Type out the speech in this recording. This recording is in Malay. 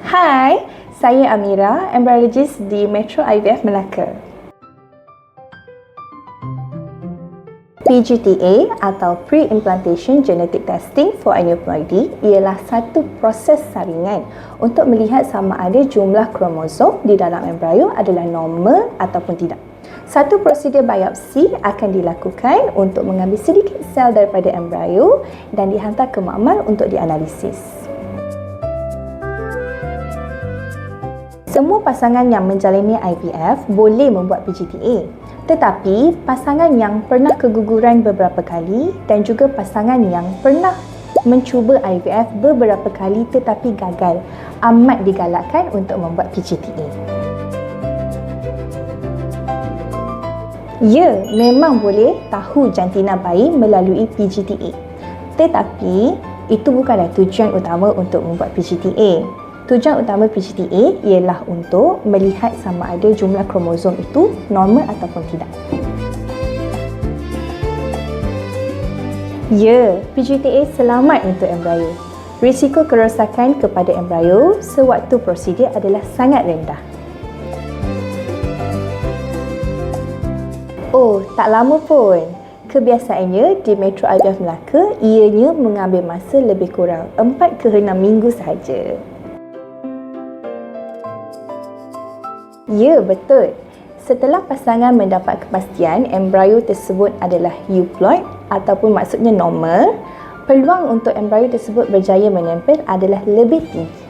Hai, saya Amira, embryologist di Metro IVF Melaka. PGTA atau Pre-Implantation Genetic Testing for Aneuploidy ialah satu proses saringan untuk melihat sama ada jumlah kromosom di dalam embrio adalah normal ataupun tidak. Satu prosedur biopsi akan dilakukan untuk mengambil sedikit sel daripada embrio dan dihantar ke makmal untuk dianalisis. Semua pasangan yang menjalani IVF boleh membuat PGTA, tetapi pasangan yang pernah keguguran beberapa kali dan juga pasangan yang pernah mencuba IVF beberapa kali tetapi gagal amat digalakkan untuk membuat PGTA. Ya, memang boleh tahu jantina bayi melalui PGTA, tetapi itu bukanlah tujuan utama untuk membuat PGTA. Tujuan utama PGTA ialah untuk melihat sama ada jumlah kromosom itu normal ataupun tidak. Ya, PGTA selamat untuk embrio. Risiko kerosakan kepada embrio sewaktu prosedur adalah sangat rendah. Oh, tak lama pun. Kebiasaannya di Metro IVF Melaka, ianya mengambil masa lebih kurang 4 ke 6 minggu sahaja. Ya, betul. Setelah pasangan mendapat kepastian embrio tersebut adalah euploid ataupun maksudnya normal, peluang untuk embrio tersebut berjaya menempel adalah lebih tinggi.